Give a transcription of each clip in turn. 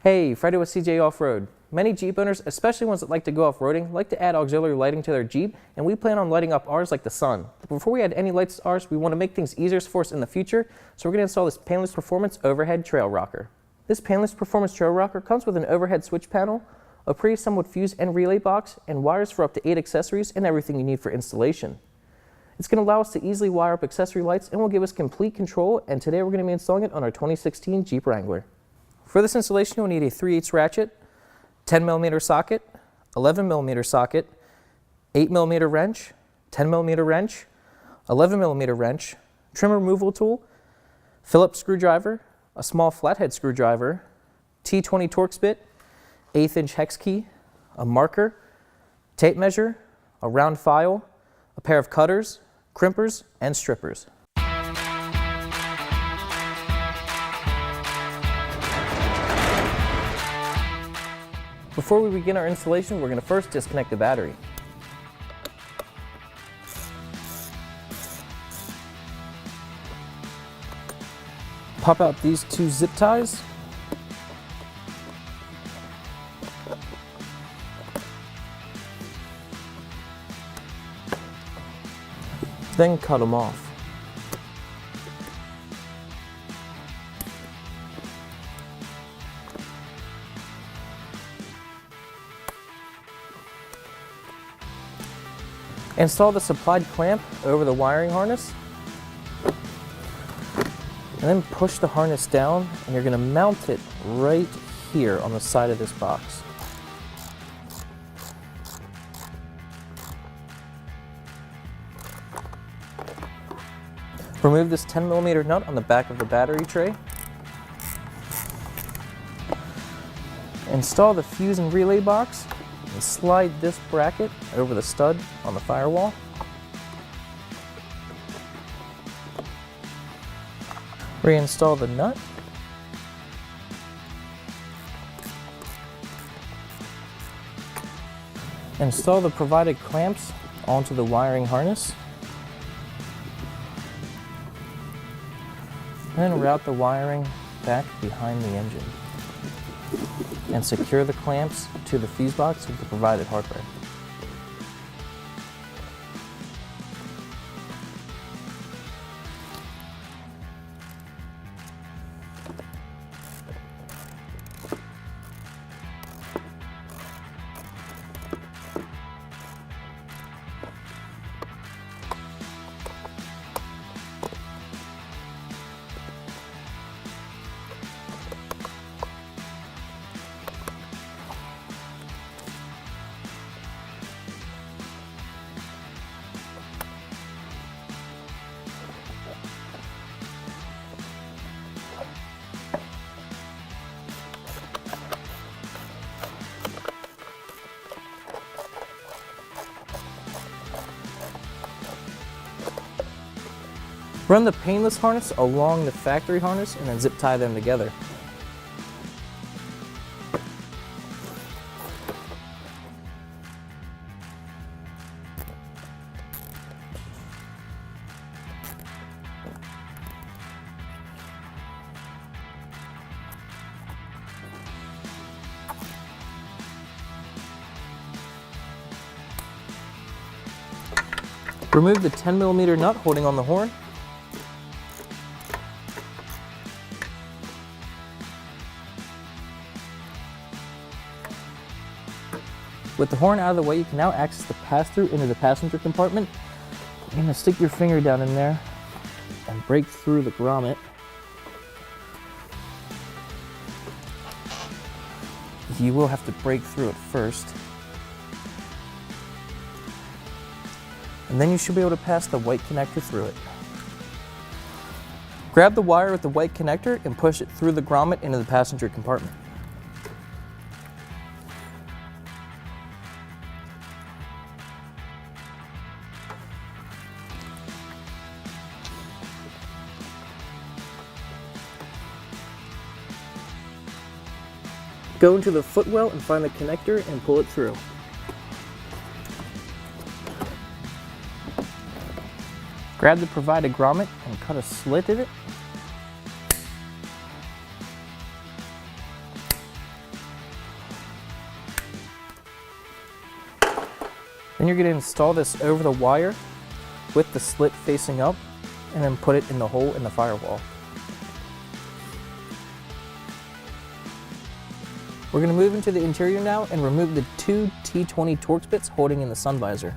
Hey, Freddy with CJ Off-Road. Many Jeep owners, especially ones that like to go off-roading, like to add auxiliary lighting to their Jeep, and we plan on lighting up ours like the sun. But before we add any lights to ours, we want to make things easier for us in the future, so we're going to install this Painless Performance overhead trail rocker. This Painless Performance trail rocker comes with an overhead switch panel, a pre-assembled fuse and relay box, and wires for up to 8 accessories and everything you need for installation. It's going to allow us to easily wire up accessory lights and will give us complete control, and today we're going to be installing it on our 2016 Jeep Wrangler. For this installation, you'll need a 3/8 ratchet, 10mm socket, 11mm socket, 8mm wrench, 10mm wrench, 11mm wrench, trim removal tool, Phillips screwdriver, a small flathead screwdriver, T20 Torx bit, 1/8" hex key, a marker, tape measure, a round file, a pair of cutters, crimpers, and strippers. Before we begin our installation, we're going to first disconnect the battery. Pop out these 2 zip ties. Then cut them off. Install the supplied clamp over the wiring harness, and then push the harness down, and you're going to mount it right here on the side of this box. Remove this 10mm nut on the back of the battery tray. Install the fuse and relay box and slide this bracket over the stud on the firewall. Reinstall the nut. Install the provided clamps onto the wiring harness. Then route the wiring back behind the engine and secure the clamps to the fuse box with the provided hardware. Run the Painless harness along the factory harness and then zip tie them together. Remove the 10mm nut holding on the horn. With the horn out of the way, you can now access the pass-through into the passenger compartment. You're going to stick your finger down in there and break through the grommet. You will have to break through it first. And then you should be able to pass the white connector through it. Grab the wire with the white connector and push it through the grommet into the passenger compartment. Go into the footwell and find the connector and pull it through. Grab the provided grommet and cut a slit in it. Then you're going to install this over the wire with the slit facing up and then put it in the hole in the firewall. We're going to move into the interior now and remove the two T20 Torx bits holding in the sun visor.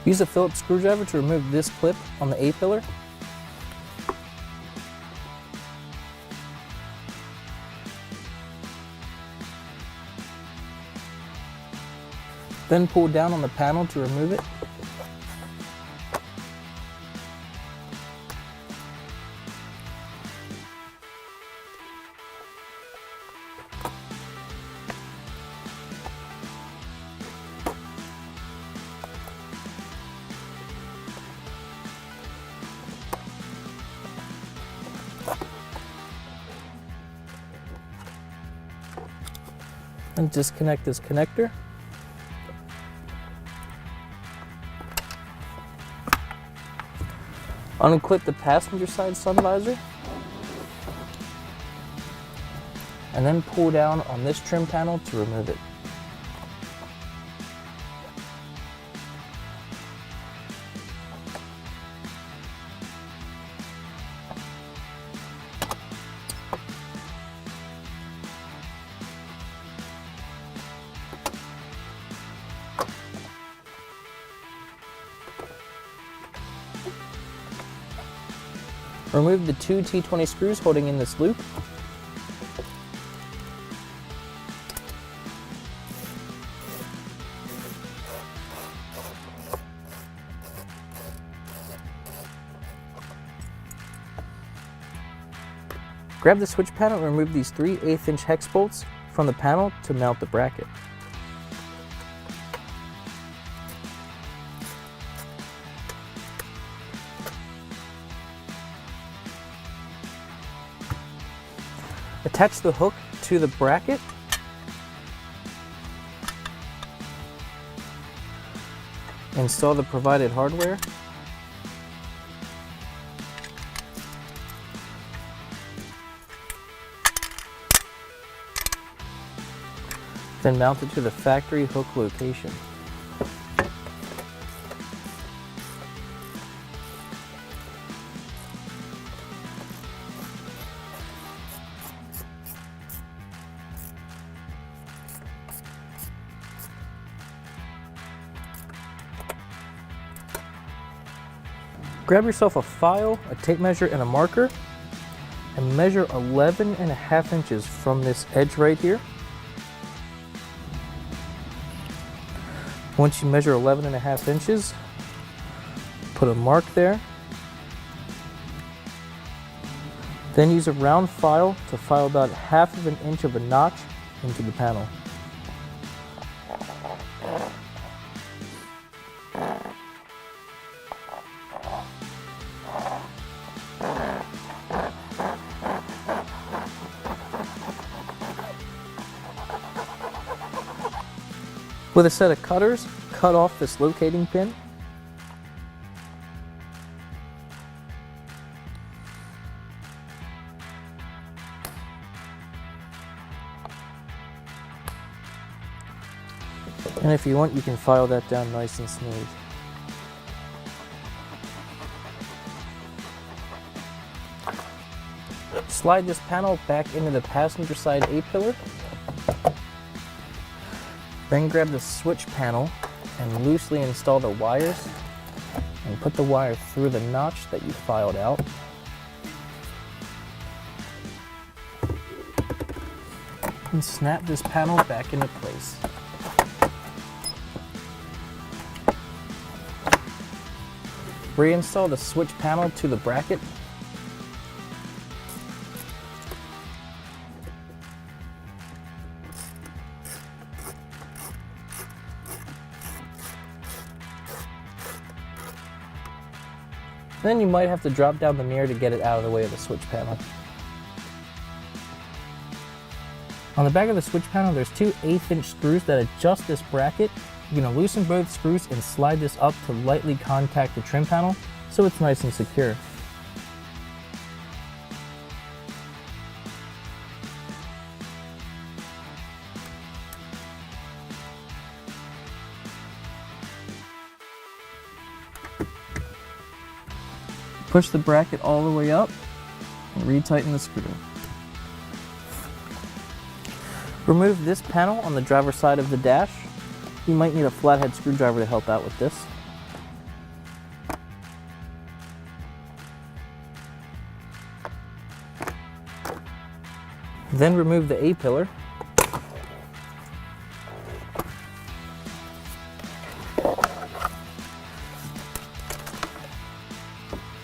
Use a Phillips screwdriver to remove this clip on the A-pillar. Then pull down on the panel to remove it. And disconnect this connector. Unclip the passenger side sun visor. And then pull down on this trim panel to remove it. Remove the two T20 screws holding in this loop. Grab the switch panel and remove these 3/8" hex bolts from the panel to mount the bracket. Attach the hook to the bracket. Install the provided hardware. Then mount it to the factory hook location. Grab yourself a file, a tape measure, and a marker, and measure 11.5 inches from this edge right here. Once you measure 11.5 inches, put a mark there. Then use a round file to file about 1/2 inch of a notch into the panel. With a set of cutters, cut off this locating pin. And if you want, you can file that down nice and smooth. Slide this panel back into the passenger side A-pillar. Then grab the switch panel and loosely install the wires and put the wire through the notch that you filed out. And snap this panel back into place. Reinstall the switch panel to the bracket. Then you might have to drop down the mirror to get it out of the way of the switch panel. On the back of the switch panel, there's two 1/8" screws that adjust this bracket You're going to loosen both screws and slide this up to lightly contact the trim panel so it's nice and secure. Push the bracket all the way up and retighten the screw. Remove this panel on the driver's side of the dash. You might need a flathead screwdriver to help out with this. Then remove the A-pillar.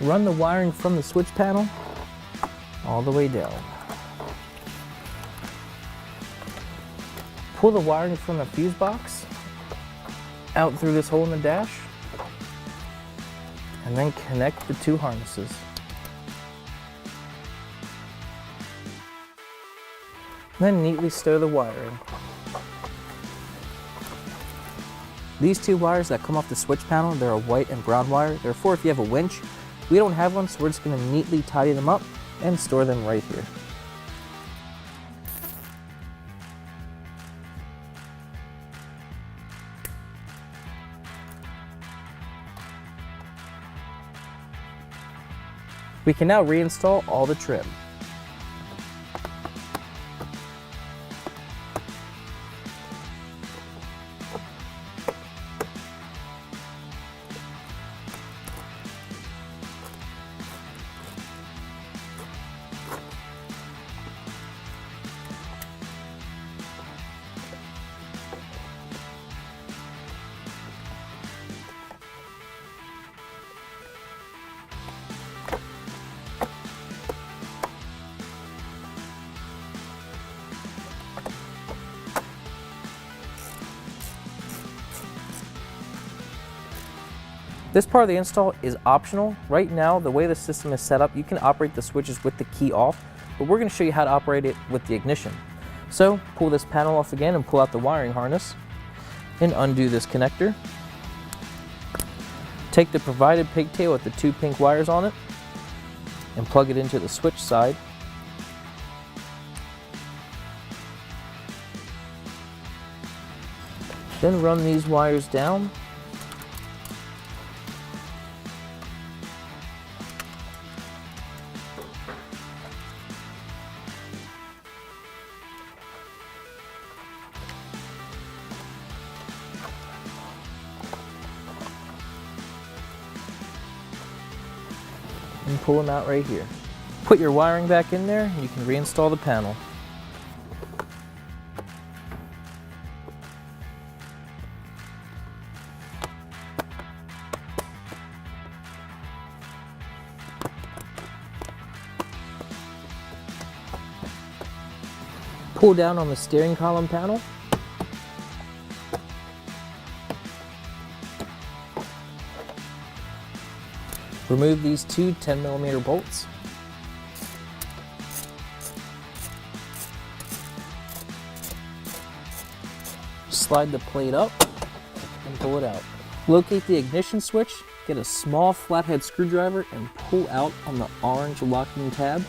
Run the wiring from the switch panel all the way down. Pull the wiring from the fuse box out through this hole in the dash, and then connect the two harnesses. Then neatly stow the wiring. These two wires that come off the switch panel, they're a white and brown wire. They're for if you have a winch. We don't have one, so we're just going to neatly tidy them up and store them right here. We can now reinstall all the trim. This part of the install is optional. Right now, the way the system is set up, you can operate the switches with the key off, but we're going to show you how to operate it with the ignition. So pull this panel off again and pull out the wiring harness and undo this connector. Take the provided pigtail with the two pink wires on it and plug it into the switch side. Then run these wires down. And pull them out right here. Put your wiring back in there and you can reinstall the panel. Pull down on the steering column panel. Remove these two 10mm bolts. Slide the plate up and pull it out. Locate the ignition switch, get a small flathead screwdriver and pull out on the orange locking tab.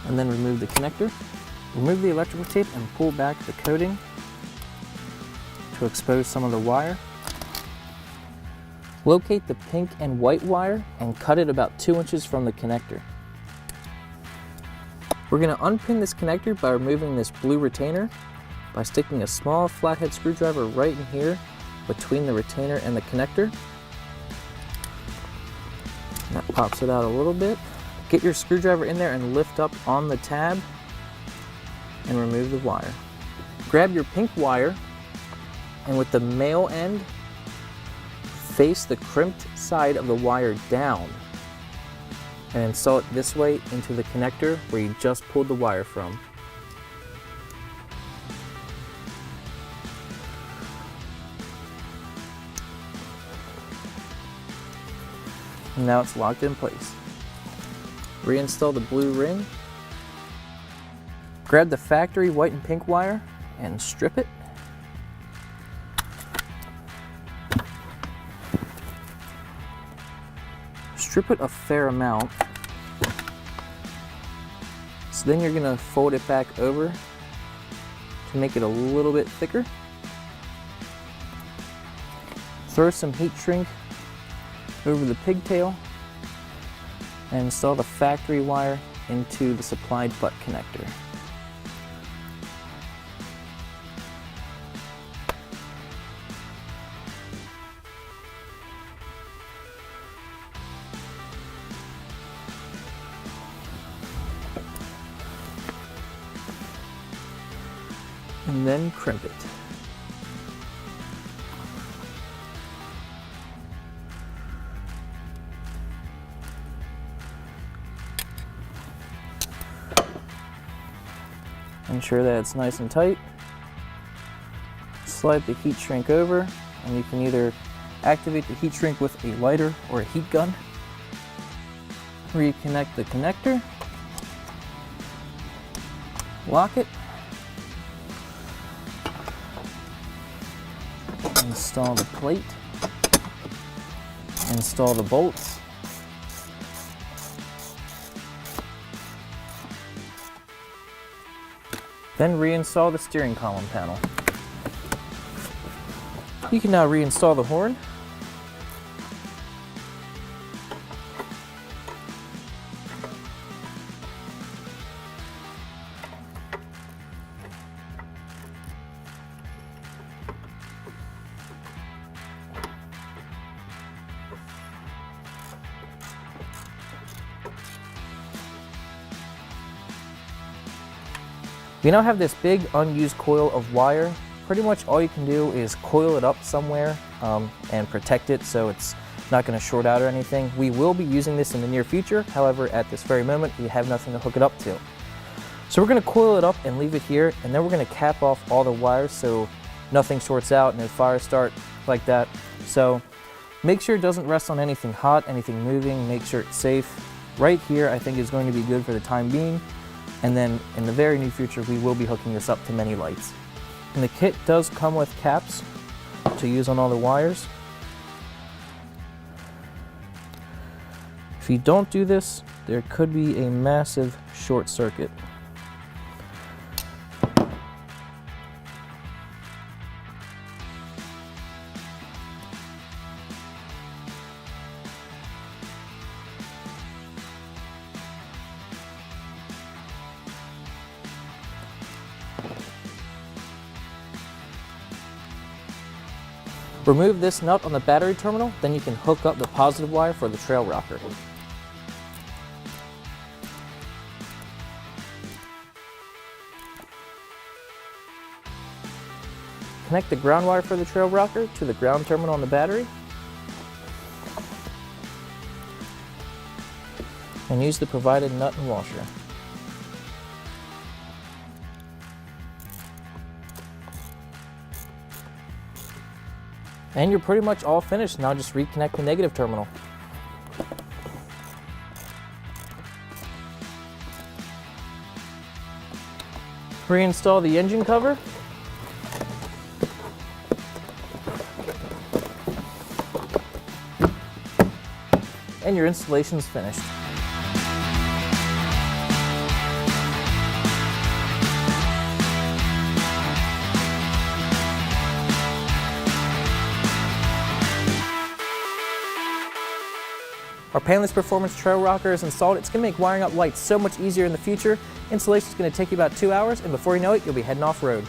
And then remove the connector. Remove the electrical tape and pull back the coating to expose some of the wire. Locate the pink and white wire and cut it about 2 inches from the connector. We're going to unpin this connector by removing this blue retainer by sticking a small flathead screwdriver right in here between the retainer and the connector. That pops it out a little bit. Get your screwdriver in there and lift up on the tab and remove the wire. Grab your pink wire and with the male end, face the crimped side of the wire down and install it this way into the connector where you just pulled the wire from. And now it's locked in place. Reinstall the blue ring. Grab the factory white and pink wire and strip it. strip it a fair amount. So then you're gonna fold it back over to make it a little bit thicker. Throw some heat shrink over the pigtail and install the factory wire into the supplied butt connector. And then crimp it. Ensure that it's nice and tight. Slide the heat shrink over, and you can either activate the heat shrink with a lighter or a heat gun. Reconnect the connector. Lock it. Install the plate. Install the bolts. Then reinstall the steering column panel. You can now reinstall the horn. We now have this big unused coil of wire. Pretty much all you can do is coil it up somewhere and protect it so it's not going to short out or anything. We will be using this in the near future. However, at this very moment, we have nothing to hook it up to. So we're going to coil it up and leave it here, and then we're going to cap off all the wires so nothing shorts out, no fires start like that. So make sure it doesn't rest on anything hot, anything moving, make sure it's safe. Right here, I think is going to be good for the time being. And then in the very near future, we will be hooking this up to many lights. And the kit does come with caps to use on all the wires. If you don't do this, there could be a massive short circuit. Remove this nut on the battery terminal, then you can hook up the positive wire for the trail rocker. Connect the ground wire for the trail rocker to the ground terminal on the battery. And use the provided nut and washer. And you're pretty much all finished. Now just reconnect the negative terminal. Reinstall the engine cover. And your installation is finished. Our Painless Performance trail rocker is installed. It's going to make wiring up lights so much easier in the future. Installation is going to take you about 2 hours, and before you know it, you'll be heading off-road.